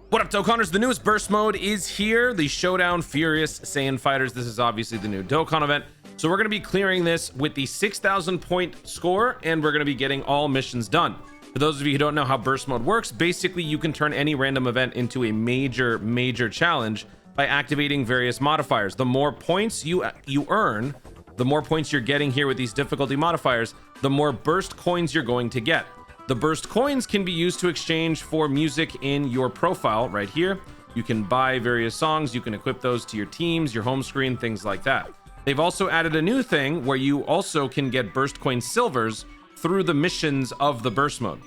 What up, Dokkanners? The newest burst mode is here. The Showdown Furious Saiyan Fighters. This is obviously the new Dokkan event. So we're going to be clearing this with the 6,000 point score, and we're going to be getting all missions done. For those of you who don't know how burst mode works, basically you can turn any random event into a major challenge by activating various modifiers. The more points you earn, the more points you're getting here with these difficulty modifiers, the more burst coins you're going to get. The burst coins can be used to exchange for music in your profile right here. You can buy various songs, you can equip those to your teams, your home screen, things like that. They've also added a new thing where you also can get burst coin silvers through the missions of the burst mode.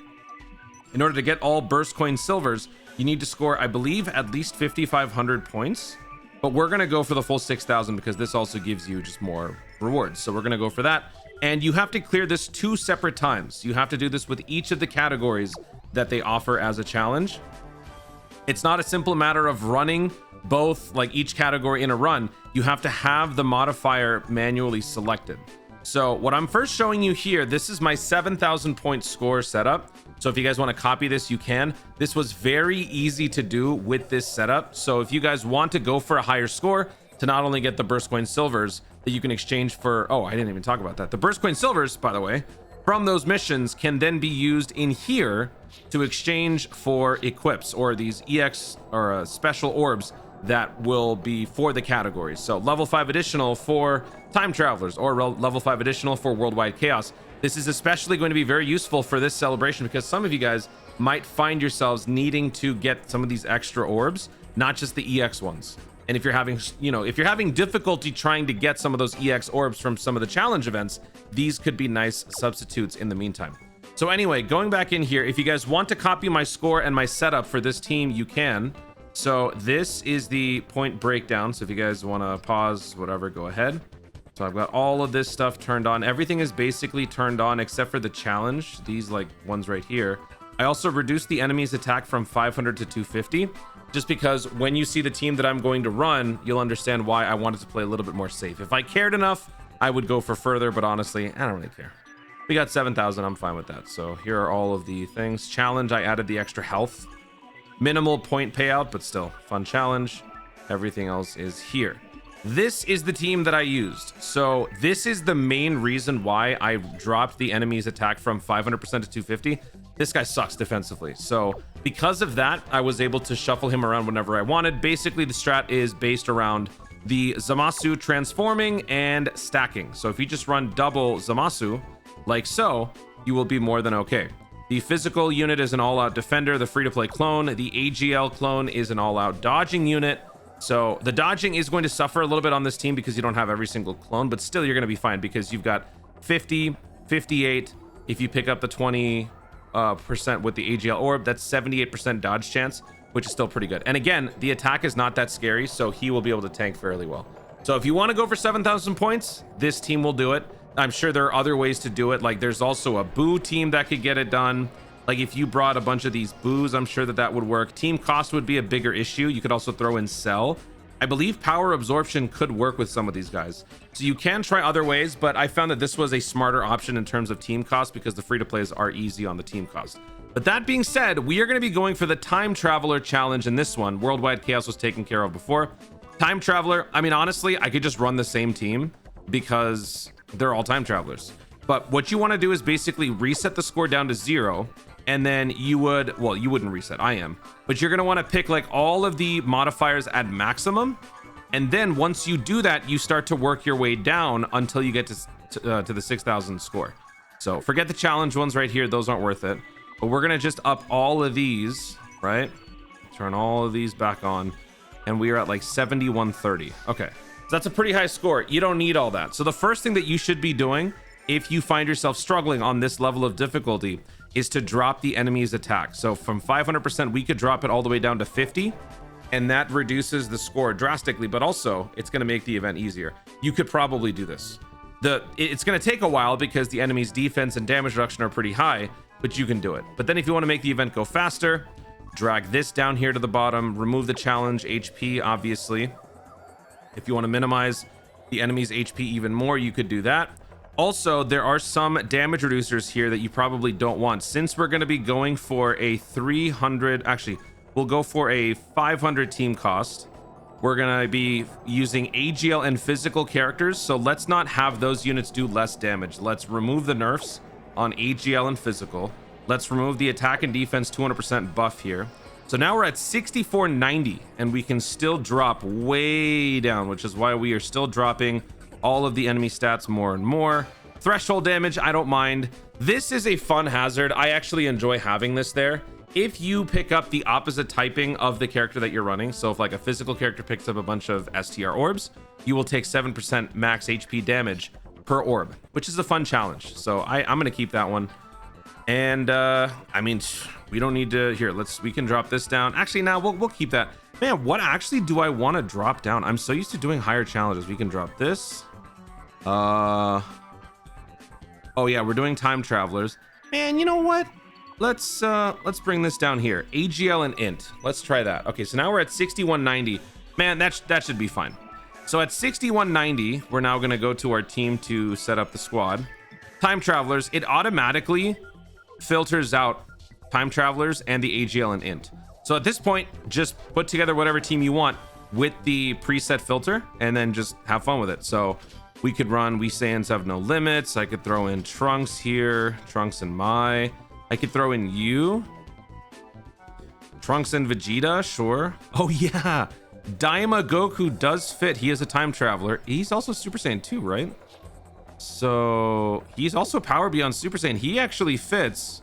In order to get all burst coin silvers, you need to score, I believe, at least 5,500 points. But we're going to go for the full 6,000 because this also gives you just more rewards. So we're going to go for that. And you have to clear this 2 separate times. You have to do this with each of the categories that they offer as a challenge. It's not a simple matter of running both, like each category in a run. You have to have the modifier manually selected. So what I'm first showing you here, this is my 7,000 point score setup. So if you guys want to copy this, you can. This was very easy to do with this setup. So if you guys want to go for a higher score to not only get the burst coin silvers that you can exchange for, oh, I didn't even talk about that. The burst coin silvers, by the way, from those missions can then be used in here to exchange for equips or these EX or special orbs that will be for the categories. So level 5 additional for time travelers or level 5 additional for worldwide chaos. This is especially going to be very useful for this celebration because some of you guys might find yourselves needing to get some of these extra orbs, not just the EX ones. And if you're having, if you're having difficulty trying to get some of those EX orbs from some of the challenge events, these could be nice substitutes in the meantime. So anyway, going back in here, if you guys want to copy my score and my setup for this team, you can. So this is the point breakdown. So if you guys want to pause, whatever, go ahead. So I've got all of this stuff turned on. Everything is basically turned on except for the challenge. These like ones right here. I also reduced the enemy's attack from 500 to 250. Just because when you see the team that I'm going to run, you'll understand why I wanted to play a little bit more safe. If I cared enough, I would go for further, but honestly, I don't really care. We got 7,000, I'm fine with that. So here are all of the things. Challenge, I added the extra health. Minimal point payout, but still, fun challenge. Everything else is here. This is the team that I used. So this is the main reason why I dropped the enemy's attack from 500% to 250. This guy sucks defensively. So because of that, I was able to shuffle him around whenever I wanted. Basically, the strat is based around the Zamasu transforming and stacking. So if you just run double Zamasu, like so, you will be more than okay. The physical unit is an all-out defender. The free-to-play clone. The AGL clone is an all-out dodging unit. So the dodging is going to suffer a little bit on this team because you don't have every single clone, but still you're going to be fine because you've got 50, 58. If you pick up the 20% with the AGL orb, that's 78% dodge chance, which is still pretty good. And again, the attack is not that scary, so he will be able to tank fairly well. So if you want to go for 7,000 points, this team will do it. I'm sure there are other ways to do it. Like there's also a Boo team that could get it done. Like if you brought a bunch of these Boos, I'm sure that would work. Team cost would be a bigger issue. You could also throw in Cell. I believe power absorption could work with some of these guys. So you can try other ways, but I found that this was a smarter option in terms of team cost because the free-to-plays are easy on the team cost. But that being said, we are going to be going for the Time Traveler challenge in this one. Worldwide Chaos was taken care of before. Time Traveler, I mean, honestly, I could just run the same team because they're all Time Travelers. But what you want to do is basically reset the score down to 0. And then you would, well, you wouldn't reset, I am, but you're going to want to pick like all of the modifiers at maximum. And then once you do that, you start to work your way down until you get to the 6,000 score. So forget the challenge ones right here. Those aren't worth it. But we're going to just up all of these, right? Turn all of these back on. And we are at like 7130. Okay. So that's a pretty high score. You don't need all that. So the first thing that you should be doing if you find yourself struggling on this level of difficulty is to drop the enemy's attack. So from 500%, we could drop it all the way down to 50, and that reduces the score drastically, but also it's going to make the event easier. You could probably do this. It's going to take a while because the enemy's defense and damage reduction are pretty high, but you can do it. But then if you want to make the event go faster, drag this down here to the bottom, remove the challenge HP, obviously. If you want to minimize the enemy's HP even more, you could do that. Also, there are some damage reducers here that you probably don't want. Since we're going to be going for a 300, actually we'll go for a 500 team cost. We're gonna be using AGL and physical characters, so let's not have those units do less damage. Let's remove the nerfs on AGL and physical. Let's remove the attack and defense 200% buff here. So now we're at 6490, and we can still drop way down, which is why we are still dropping all of the enemy stats more and more. Threshold damage, I don't mind. This is a fun hazard. I actually enjoy having this there. If you pick up the opposite typing of the character that you're running, so if like a physical character picks up a bunch of STR orbs, you will take 7% max HP damage per orb, which is a fun challenge. So I'm gonna keep that one. And I mean, we don't need to, here, we can drop this down. Actually, now we'll keep that. Man, what actually do I want to drop down? I'm so used to doing higher challenges. We can drop this. Oh yeah, we're doing time travelers. Man, you know what? Let's bring this down here. AGL and int. Let's try that. Okay, so now we're at 6190. Man, that should be fine. So at 6190, we're now gonna go to our team to set up the squad. Time travelers, it automatically filters out time travelers and the AGL and int. So at this point, just put together whatever team you want with the preset filter and then just have fun with it. So we could run We Saiyans Have No Limits. I could throw in Trunks here, Trunks and Mai. I could throw in you, Trunks and Vegeta, sure. Oh yeah, Daima Goku does fit. He is a time traveler. He's also Super Saiyan 2, right? So he's also Power Beyond Super Saiyan. He actually fits.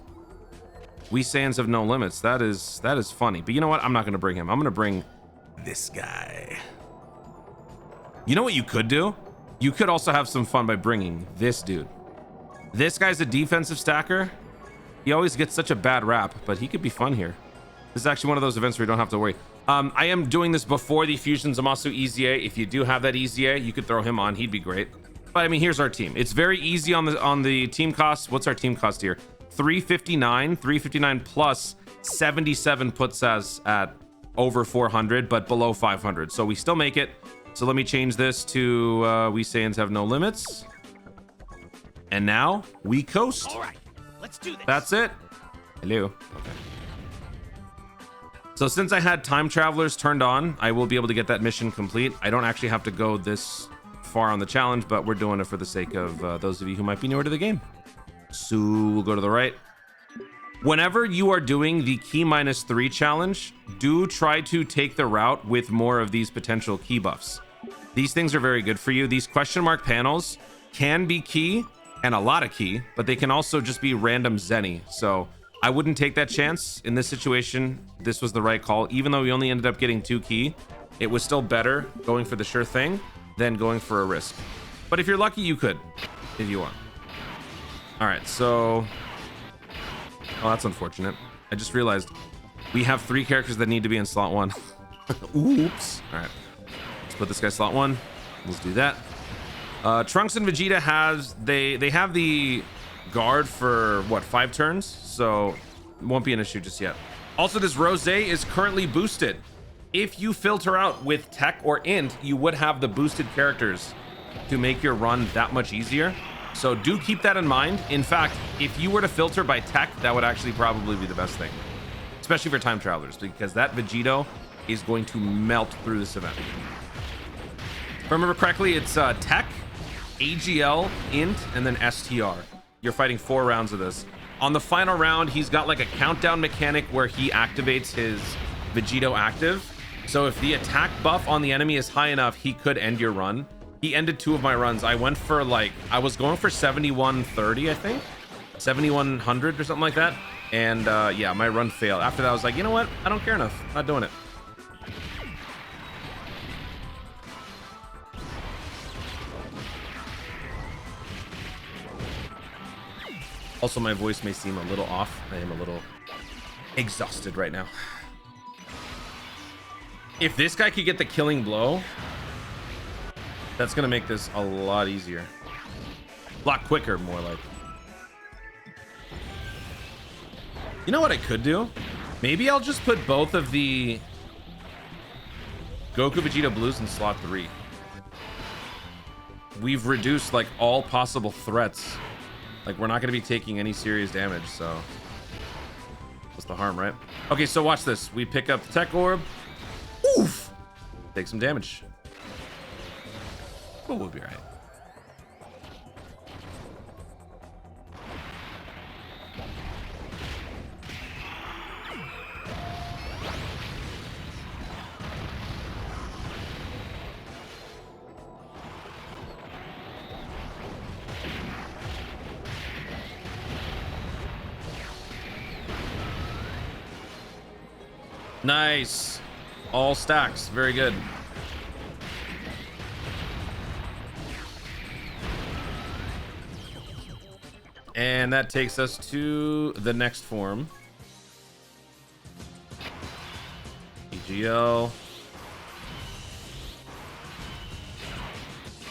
We Saiyans Have No Limits. That is funny. But you know what? I'm not gonna bring him. I'm gonna bring this guy. You know what you could do? You could also have some fun by bringing this dude. This guy's a defensive stacker. He always gets such a bad rap, but he could be fun here. This is actually one of those events where you don't have to worry. I am doing this before the Fusion Zamasu EZA. If you do have that EZA, you could throw him on. He'd be great. But I mean, here's our team. It's very easy on the team cost. What's our team cost here? 359. 359 plus 77 puts us at over 400, but below 500. So we still make it. So let me change this to We Saiyans Have No Limits. And now we coast. All right. Let's do this. That's it. Hello. Okay. So since I had time travelers turned on, I will be able to get that mission complete. I don't actually have to go this far on the challenge, but we're doing it for the sake of those of you who might be newer to the game. So we'll go to the right. Whenever you are doing the key -3 challenge, do try to take the route with more of these potential key buffs. These things are very good for you. These question mark panels can be key and a lot of key, but they can also just be random zenny. So I wouldn't take that chance in this situation. This was the right call. Even though we only ended up getting 2 key, it was still better going for the sure thing than going for a risk. But if you're lucky, you could, if you want. All right, so, oh, that's unfortunate. I just realized we have 3 characters that need to be in slot 1. Oops. All right, let's put this guy slot 1. Let's do that. Trunks and Vegeta they have the guard for what, 5 turns, so it won't be an issue just yet. Also, this Rose is currently boosted. If you filter out with tech or int, you would have the boosted characters to make your run that much easier. So do keep that in mind. In fact, if you were to filter by tech, that would actually probably be the best thing, especially for time travelers, because that Vegito is going to melt through this event. If I remember correctly, it's tech, AGL, int, and then STR. You're fighting 4 rounds of this. On the final round, he's got like a countdown mechanic where he activates his Vegito active. So if the attack buff on the enemy is high enough, he could end your run. He ended 2 of my runs. I went for I was going for 7130, I think, 7100 or something like that. And yeah, my run failed. After that, I was like, you know what? I don't care enough. Not doing it. Also, my voice may seem a little off. I am a little exhausted right now. If this guy could get the killing blow, that's gonna make this a lot easier. A lot quicker, more like. You know what I could do? Maybe I'll just put both of the Goku Vegeta Blues in slot 3. We've reduced like all possible threats. Like, we're not going to be taking any serious damage, so What's the harm, right? Okay, so watch this. We pick up the tech orb. Oof! Take some damage. But we'll be all right. Nice. All stacks. Very good. And that takes us to the next form. EGL.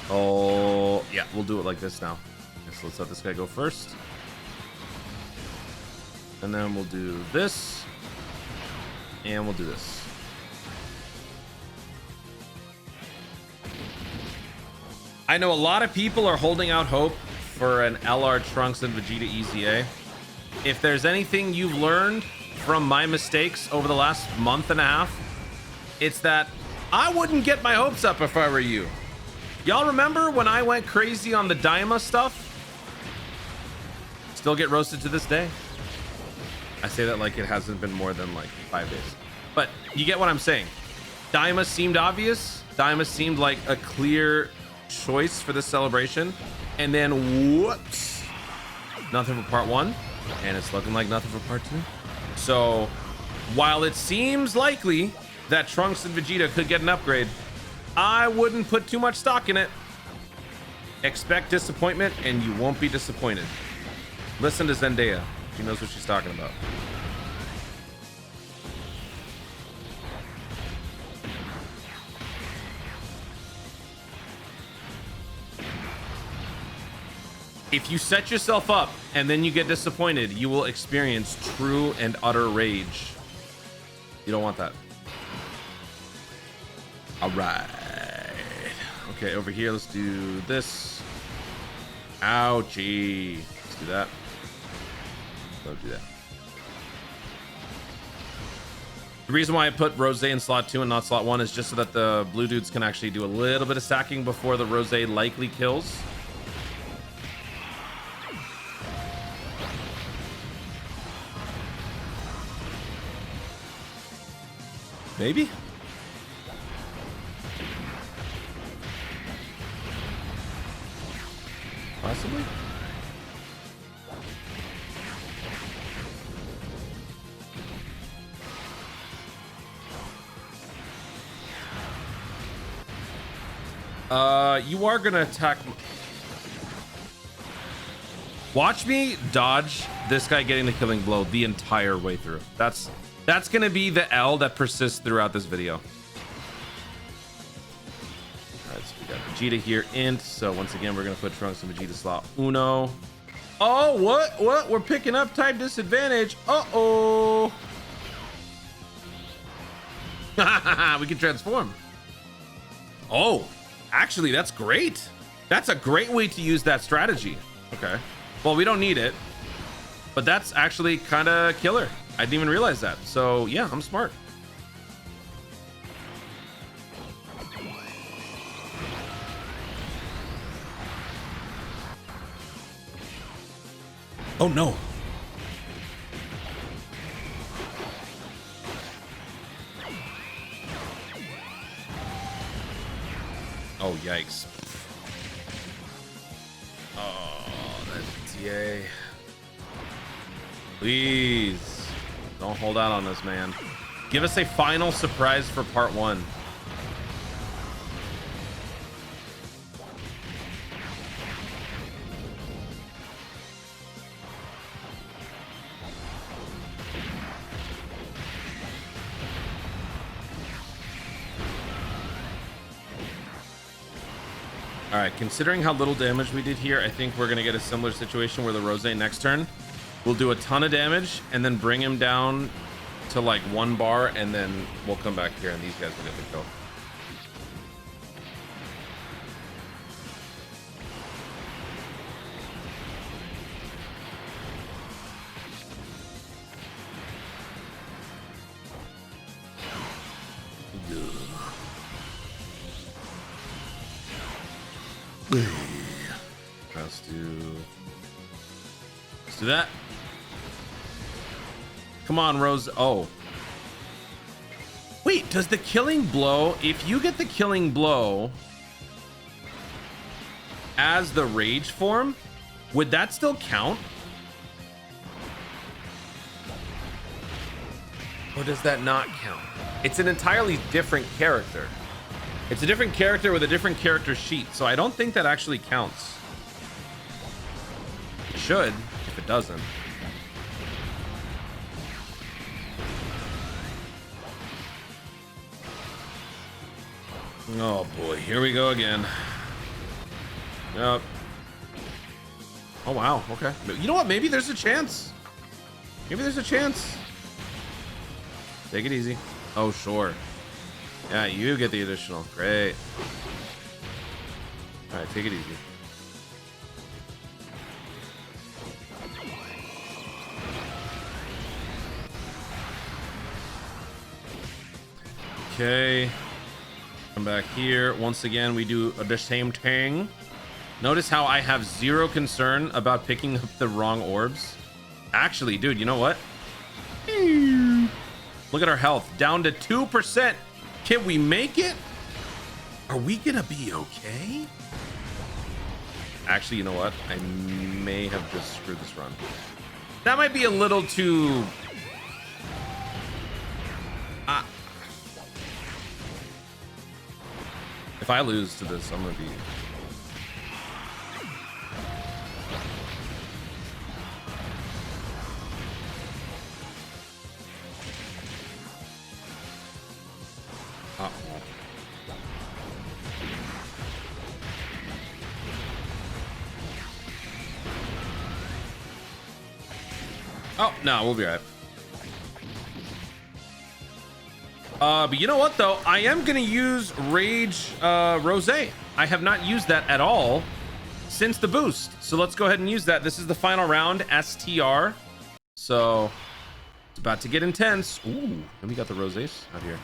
Oh, yeah, we'll do it like this now. So let's let this guy go first. And then we'll do this. And we'll do this. I know a lot of people are holding out hope for an LR Trunks and Vegeta EZA. If there's anything you've learned from my mistakes over the last month and a half, it's that I wouldn't get my hopes up if I were you. Y'all remember when I went crazy on the Daima stuff? Still get roasted to this day. I say that like it hasn't been more than like 5 days. But you get what I'm saying. Daima seemed obvious. Daima seemed like a clear choice for this celebration. And then whoops. Nothing for part 1. And it's looking like nothing for part 2. So while it seems likely that Trunks and Vegeta could get an upgrade, I wouldn't put too much stock in it. Expect disappointment and you won't be disappointed. Listen to Zendaya. She knows what she's talking about. If you set yourself up and then you get disappointed, you will experience true and utter rage. You don't want that. All right. Okay, over here, let's do this. Ouchie. Let's do that. Don't do that. The reason why I put Rose in slot 2 and not slot 1 is just so that the blue dudes can actually do a little bit of stacking before the Rose likely kills. Maybe? Possibly? You are gonna attack. Watch me dodge this guy getting the killing blow the entire way through. That's gonna be the L that persists throughout this video. All right, so we got Vegeta here int. So once again, we're gonna put Trunks in Vegeta slot uno. Oh, what? We're picking up type disadvantage. Uh-oh. We can transform. Oh, actually, that's great. That's a great way to use that strategy. Okay. Well, we don't need it, but that's actually kind of killer. I didn't even realize that. So yeah, I'm smart. Oh no. Oh, yikes. Oh, that's TA. Please don't hold out on us, man. Give us a final surprise for part 1. All right, considering how little damage we did here, I think we're gonna get a similar situation where the Rose next turn will do a ton of damage and then bring him down to like 1 bar, and then we'll come back here and these guys will get the kill. Let's do that. Come on, Rose. Oh. Wait, does the killing blow, if you get the killing blow as the rage form, would that still count? Or does that not count? It's an entirely different character. It's a different character with a different character sheet, so I don't think that actually counts. It should, if it doesn't. Oh boy, here we go again. Yep. Oh wow, okay. You know what? Maybe there's a chance. Maybe there's a chance. Take it easy. Oh, sure. Yeah, you get the additional. Great. All right, take it easy. Okay. Come back here. Once again, we do the same thing. Notice how I have zero concern about picking up the wrong orbs. Actually, dude, you know what? Look at our health. Down to 2%. Can we make it? Are we gonna be okay? Actually, you know what? I may have just screwed this run. That might be a little too... If I lose to this, I'm gonna be... Oh, no, we'll be all right. But you know what, though? I am going to use Rage Rose. I have not used that at all since the boost. So let's go ahead and use that. This is the final round, STR. So it's about to get intense. Ooh, and we got the Rosés out here.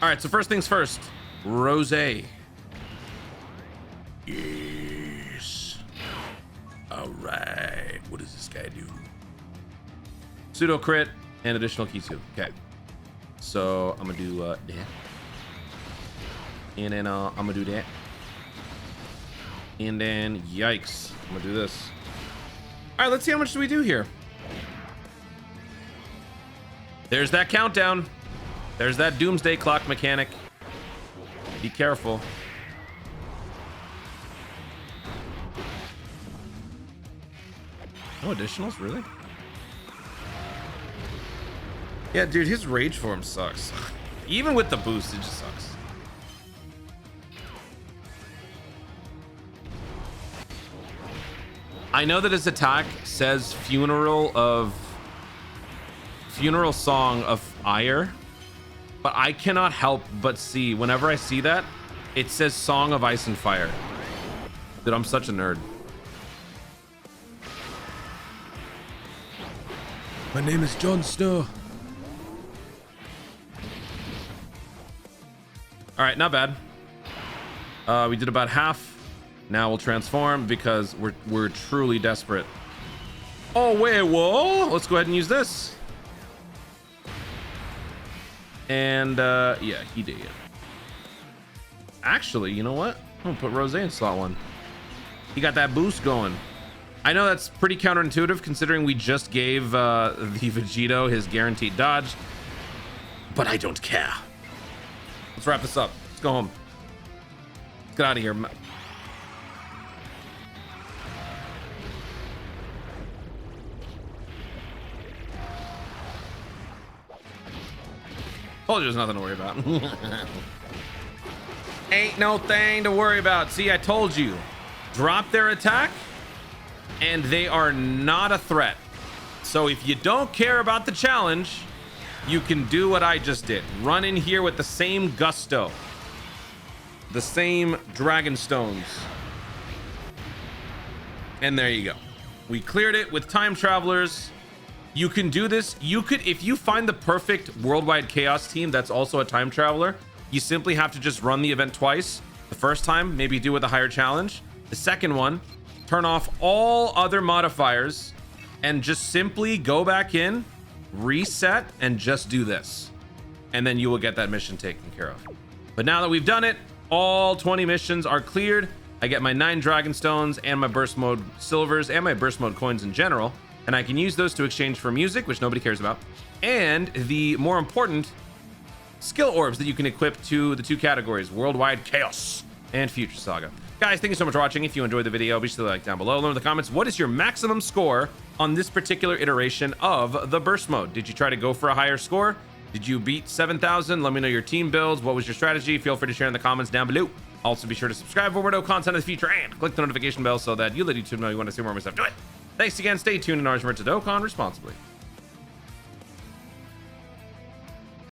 All right, so first things first. Rose. Yes. All right. What does this guy do? Pseudo crit and additional key 2. Okay. So I'm gonna do that. And then I'm gonna do that. And then yikes. I'm gonna do this. All right, let's see how much do we do here. There's that countdown. There's that doomsday clock mechanic. Be careful. No additionals, really? Yeah, dude, his rage form sucks. Even with the boost, it just sucks. I know that his attack says funeral song of ire, but I cannot help but see whenever I see that, it says song of ice and fire. Dude, I'm such a nerd. My name is Jon Snow. All right, not bad. We did about half. Now we'll transform because we're truly desperate. Oh wait, whoa! Let's go ahead and use this. And yeah, he did. Actually, you know what? I'm gonna put Rose in slot 1. He got that boost going. I know that's pretty counterintuitive considering we just gave the Vegito his guaranteed dodge, but I don't care. Let's wrap this up. Let's go home. Let's get out of here. Told you there's nothing to worry about. Ain't no thing to worry about. See, I told you. Drop their attack, and they are not a threat. So if you don't care about the challenge, you can do what I just did. Run in here with the same gusto. The same dragon stones. And there you go. We cleared it with time travelers. You can do this. You could, if you find the perfect worldwide chaos team that's also a time traveler, you simply have to just run the event twice. The first time, maybe do with a higher challenge. The second one, turn off all other modifiers and just simply go back in, reset, and just do this. And then you will get that mission taken care of. But now that we've done it, all 20 missions are cleared. I get my 9 dragon stones and my burst mode silvers and my burst mode coins in general. And I can use those to exchange for music, which nobody cares about. And the more important skill orbs that you can equip to the 2 categories, Worldwide Chaos and Future Saga. Guys, thank you so much for watching. If you enjoyed the video, be sure to like down below. Let me know in the comments, what is your maximum score on this particular iteration of the burst mode? Did you try to go for a higher score? Did you beat 7,000? Let me know your team builds. What was your strategy? Feel free to share in the comments down below. Also, be sure to subscribe for more content in the future and click the notification bell so that you let YouTube know you want to see more of my stuff. Do it. Thanks again. Stay tuned and Arjmer to Dokkan responsibly.